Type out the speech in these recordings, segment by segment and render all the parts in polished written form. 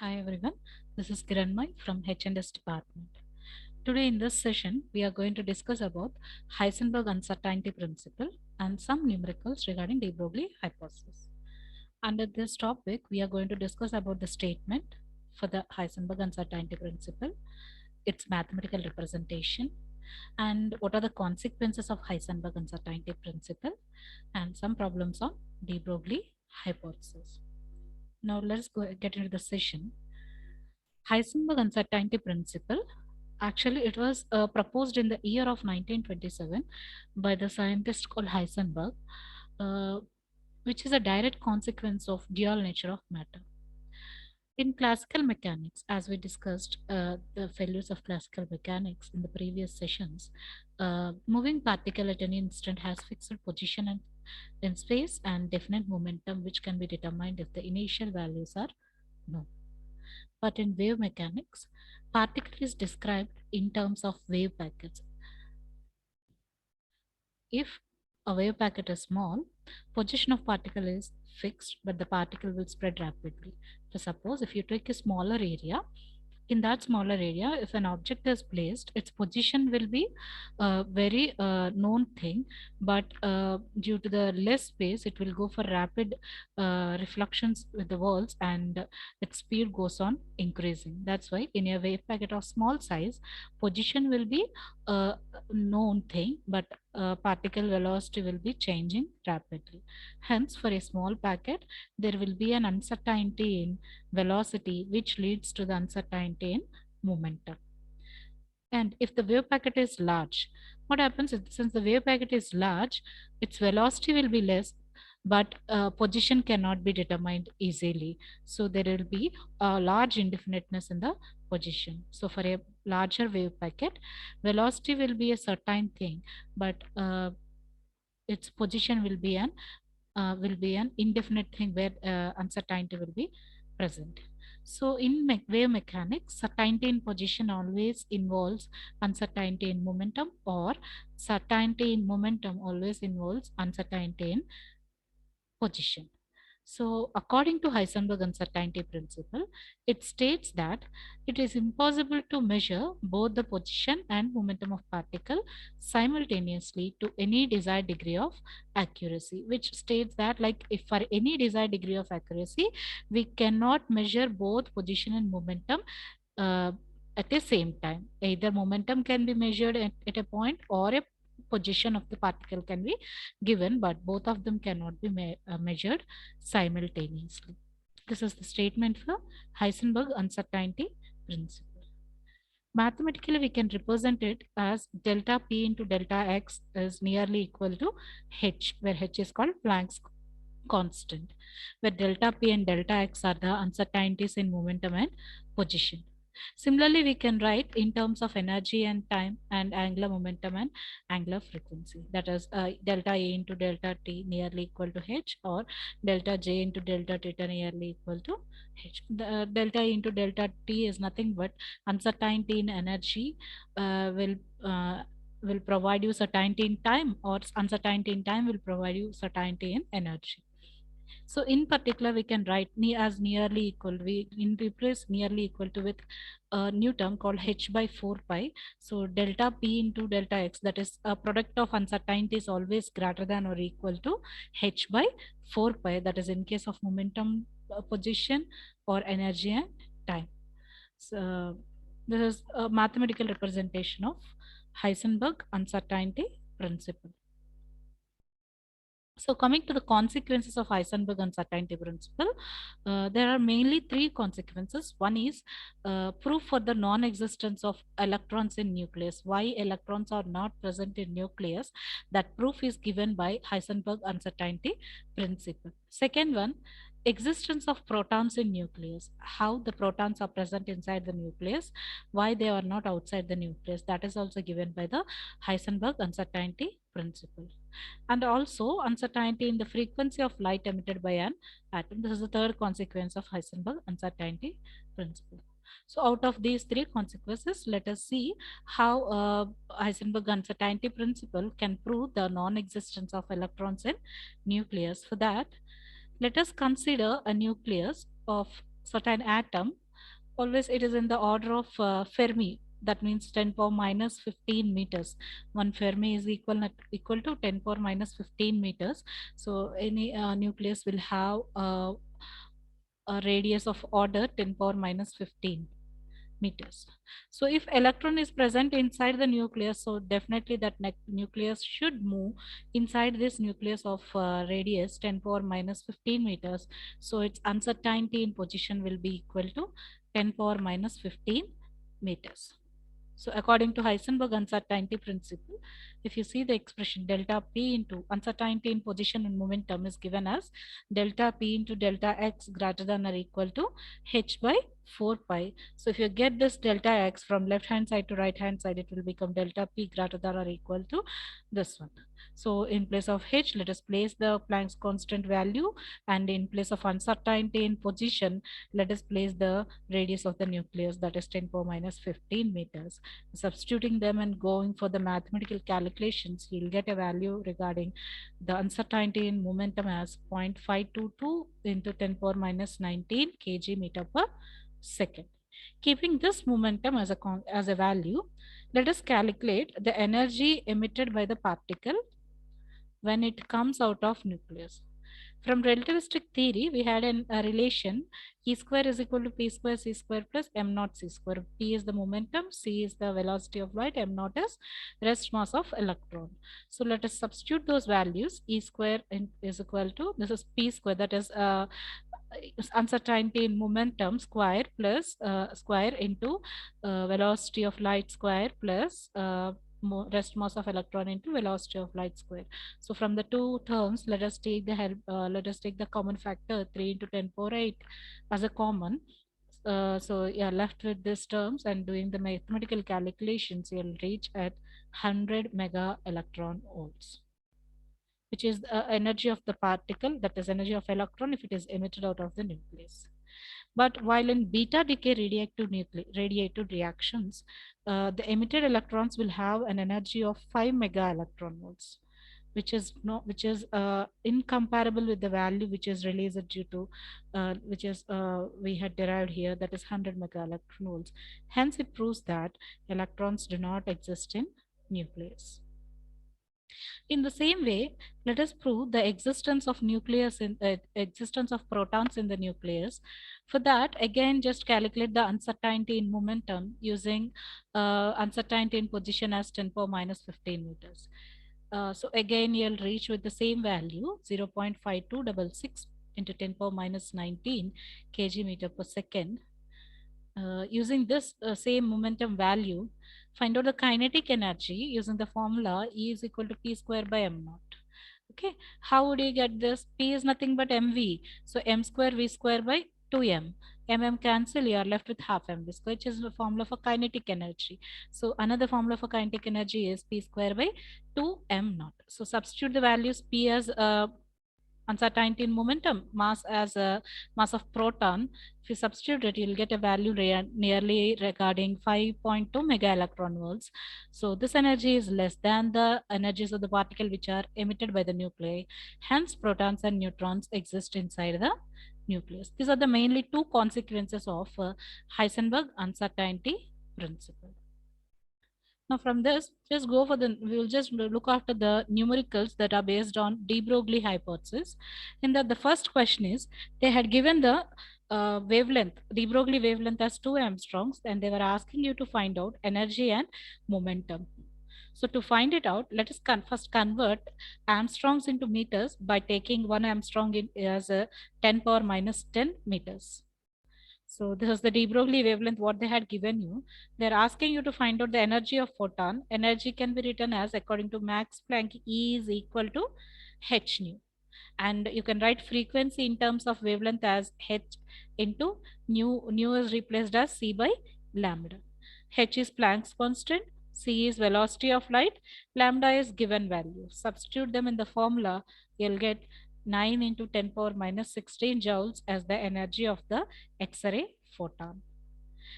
Hi everyone, this is Kiranmay from H&S department. Today in this session, we are going to discuss about Heisenberg uncertainty principle and some numericals regarding de Broglie hypothesis. Under this topic, we are going to discuss about the statement for the Heisenberg uncertainty principle, its mathematical representation, and what are the consequences of Heisenberg uncertainty principle, and some problems on de Broglie hypothesis. Now let's get into the session. Heisenberg uncertainty principle. Actually, it was proposed in the year of 1927 by the scientist called Heisenberg, uh, which is a direct consequence of dual nature of matter. In classical mechanics, as we discussed the failures of classical mechanics in the previous sessions, moving particle at any instant has fixed position and in space and definite momentum, which can be determined if the initial values are known. But in wave mechanics, particle is described in terms of wave packets. If a wave packet is small, position of particle is fixed, but the particle will spread rapidly. So suppose if you take a smaller area, in that smaller area, if an object is placed, its position will be a very known thing, but due to the less space, it will go for rapid reflections with the walls, and its speed goes on increasing. That's why in a wave packet of small size, position will be a known thing, but particle velocity will be changing rapidly. Hence, for a small packet, there will be an uncertainty in velocity, which leads to the uncertainty in momentum. And if the wave packet is large, what happens is, since the wave packet is large, its velocity will be less, but position cannot be determined easily. So there will be a large indefiniteness in the position. So for a larger wave packet, velocity will be a certain thing, but its position will be an indefinite thing where uncertainty will be present. So in wave mechanics, certainty in position always involves uncertainty in momentum, or certainty in momentum always involves uncertainty in position. So according to Heisenberg uncertainty principle, it states that it is impossible to measure both the position and momentum of particle simultaneously to any desired degree of accuracy, which states that, like, if for any desired degree of accuracy, we cannot measure both position and momentum uh, at the same time. Either momentum can be measured at a point, or a position of the particle can be given, but both of them cannot be measured simultaneously. This is the statement for Heisenberg uncertainty principle. Mathematically, we can represent it as delta P into delta X is nearly equal to H, where H is called Planck's constant, where delta P and delta X are the uncertainties in momentum and position. Similarly, we can write in terms of energy and time and angular momentum and angular frequency. That is delta A into delta T nearly equal to H, or delta J into delta theta nearly equal to H. The, delta E into delta T is nothing but uncertainty in energy will provide you certainty in time, or uncertainty in time will provide you certainty in energy. So in particular, we can write as nearly equal. We in replace nearly equal to with a new term called h by 4 pi. So delta p into delta x, that is a product of uncertainty, is always greater than or equal to h by 4 pi. That is in case of momentum, position, or energy and time. So this is a mathematical representation of Heisenberg uncertainty principle. So coming to the consequences of Heisenberg uncertainty principle, there are mainly three consequences. One is proof for the non-existence of electrons in nucleus. Why electrons are not present in nucleus? That proof is given by Heisenberg uncertainty principle. Second one, existence of protons in nucleus. How the protons are present inside the nucleus, why they are not outside the nucleus. That is also given by the Heisenberg uncertainty principle. And also uncertainty in the frequency of light emitted by an atom. This is the third consequence of Heisenberg uncertainty principle. So out of these three consequences, let us see how Heisenberg uncertainty principle can prove the non-existence of electrons in nucleus. For that, let us consider a nucleus of certain atom always it is in the order of Fermi. That means 10 power minus 15 meters. One Fermi is equal to 10 power minus 15 meters. So any nucleus will have a radius of order 10 power minus 15 meters. So if electron is present inside the nucleus, so definitely that nucleus should move inside this nucleus of radius 10 power minus 15 meters. So its uncertainty in position will be equal to 10 power minus 15 meters. So according to Heisenberg uncertainty principle, if you see the expression delta P into uncertainty in position and momentum is given as delta P into delta X greater than or equal to H by 4 pi. So if you get this delta X from left hand side to right hand side, it will become delta P greater than or equal to this one. So in place of H, let us place the Planck's constant value, and in place of uncertainty in position, let us place the radius of the nucleus, that is 10 power minus 15 meters. Substituting them and going for the mathematical calculations, you'll get a value regarding the uncertainty in momentum as 0.522 into 10 power minus 19 kg meter per second. Keeping this momentum as a value, let us calculate the energy emitted by the particle when it comes out of nucleus. From relativistic theory, we had a relation E square is equal to P square C square plus M naught C square. P is the momentum, C is the velocity of light, M naught is rest mass of electron. So let us substitute those values. E square is equal to, this is P square, that is uncertainty in momentum square plus square into velocity of light square plus rest mass of electron into velocity of light square. So from the two terms, let us take the common factor 3 into 10 power 8 as a common. So yeah, left with these terms and doing the mathematical calculations, you'll reach at 100 mega electron volts, which is the energy of the particle, that is energy of electron if it is emitted out of the nucleus. But while in beta decay radiated reactions, the emitted electrons will have an energy of 5 mega electron volts, which is incomparable with the value which is released due to which is we had derived here, that is 100 mega electron volts. Hence, it proves that electrons do not exist in nucleus. In the same way, let us prove the existence of existence of protons in the nucleus. For that, again, just calculate the uncertainty in momentum using uncertainty in position as 10 power minus 15 meters. So again, you'll reach with the same value 0.5266 into 10 power minus 19 kg meter per second. Using this same momentum value, find out the kinetic energy using the formula E is equal to P square by M naught. Okay, how would you get this? P is nothing but mv. So m square v square by 2m. Cancel, you are left with half mv square, which is the formula for kinetic energy. So another formula for kinetic energy is P square by 2m naught. So substitute the values, P as uncertainty in momentum, mass as a mass of proton. If you substitute it, you'll get a value nearly regarding 5.2 mega electron volts. So this energy is less than the energies of the particle which are emitted by the nuclei. Hence, protons and neutrons exist inside the nucleus. These are the mainly two consequences of Heisenberg uncertainty principle. Now from this, just go for the, we will just look after the numericals that are based on de Broglie hypothesis. In that the first question is, they had given the wavelength, de Broglie wavelength as 2 angstroms, and they were asking you to find out energy and momentum. So to find it out, let us first convert angstroms into meters by taking 1 angstrom as a 10 power minus 10 meters. So this is the de Broglie wavelength what they had given you. They're asking you to find out the energy of photon. Energy can be written as, according to Max Planck, E is equal to h nu. And you can write frequency in terms of wavelength as h into nu. Nu is replaced as c by lambda. H is Planck's constant, c is velocity of light, lambda is given value. Substitute them in the formula, you'll get 9 into 10 power minus 16 joules as the energy of the X-ray photon.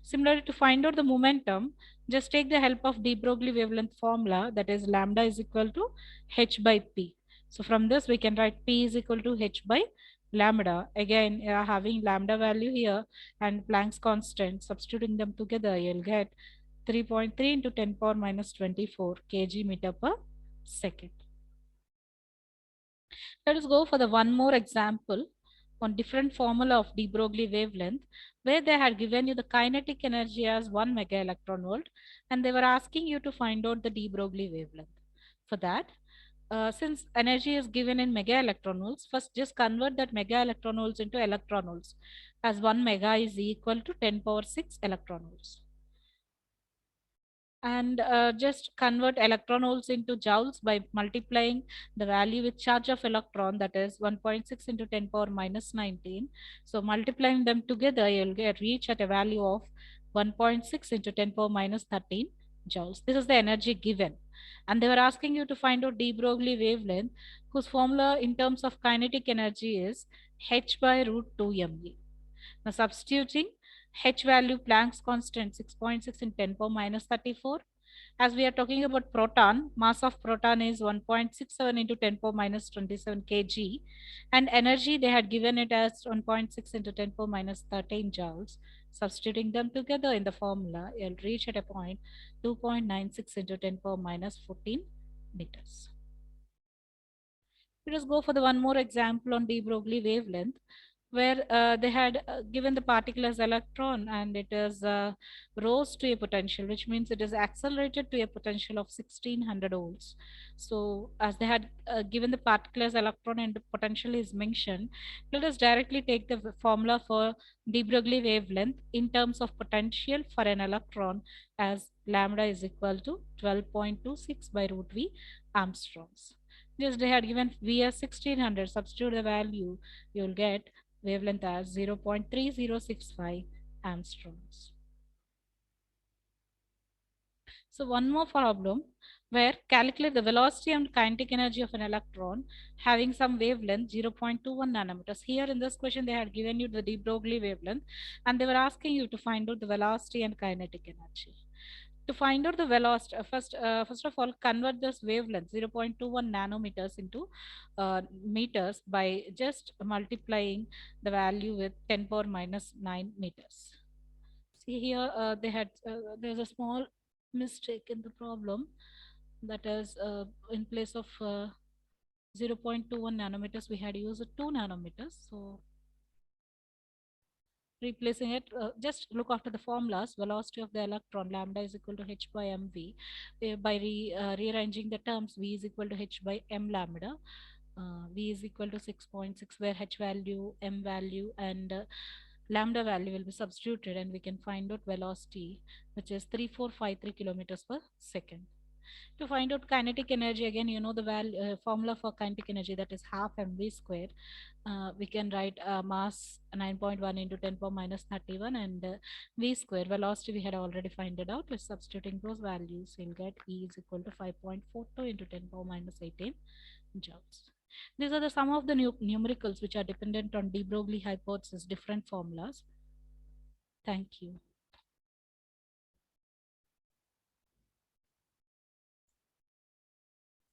Similarly, to find out the momentum, just take the help of de Broglie wavelength formula, that is lambda is equal to h by p. So from this we can write p is equal to h by lambda. Again, having lambda value here and Planck's constant, substituting them together, you'll get 3.3 into 10 power minus 24 kg meter per second. Let us go for the one more example on different formula of de Broglie wavelength, where they had given you the kinetic energy as 1 mega electron volt, and they were asking you to find out the de Broglie wavelength. For that, since energy is given in mega electron volts, first just convert that mega electron volts into electron volts, as 1 mega is equal to 10 power 6 electron volts. And just convert electron volts into joules by multiplying the value with charge of electron, that is 1.6 into 10 power minus 19. So multiplying them together, you'll get reach at a value of 1.6 into 10 power minus 13 joules. This is the energy given. And they were asking you to find out de Broglie wavelength, whose formula in terms of kinetic energy is h by root 2 mv. Now substituting h value, Planck's constant 6.6 in 10 power minus 34. As we are talking about proton, mass of proton is 1.67 into 10 power minus 27 kg, and energy they had given it as 1.6 into 10 power minus 13 joules. Substituting them together in the formula, you'll reach at a point 2.96 into 10 power minus 14 meters. Let us go for the one more example on de Broglie wavelength, where they had given the particle as electron, and it is rose to a potential, which means it is accelerated to a potential of 1600 volts. So as they had given the particle as electron and the potential is mentioned, let us directly take the formula for de Broglie wavelength in terms of potential for an electron, as lambda is equal to 12.26 by root V Armstrongs. Yes, they had given V as 1600. Substitute the value, you'll get wavelength as 0.3065 Armstrongs. So one more problem, where calculate the velocity and kinetic energy of an electron having some wavelength 0.21 nanometers. Here in this question, they had given you the de Broglie wavelength, and they were asking you to find out the velocity and kinetic energy. To find out the velocity, first of all, convert this wavelength 0.21 nanometers into meters by just multiplying the value with 10 power minus 9 meters. See here, there's a small mistake in the problem, that is in place of 0.21 nanometers, we had used 2 nanometers. So replacing it, just look after the formulas. Velocity of the electron, lambda is equal to h by mv. By rearranging the terms, v is equal to h by m lambda. V is equal to 6.6, where h value, m value, and lambda value will be substituted, and we can find out velocity, which is 3453 kilometers per second. To find out kinetic energy, again, you know the formula for kinetic energy, that is half mv square. We can write mass 9.1 into 10 power minus 31, and v square, velocity we had already found it out. With substituting those values, you'll get E is equal to 5.42 into 10 power minus 18 joules. These are the some of the numericals which are dependent on de Broglie hypothesis, different formulas. Thank you.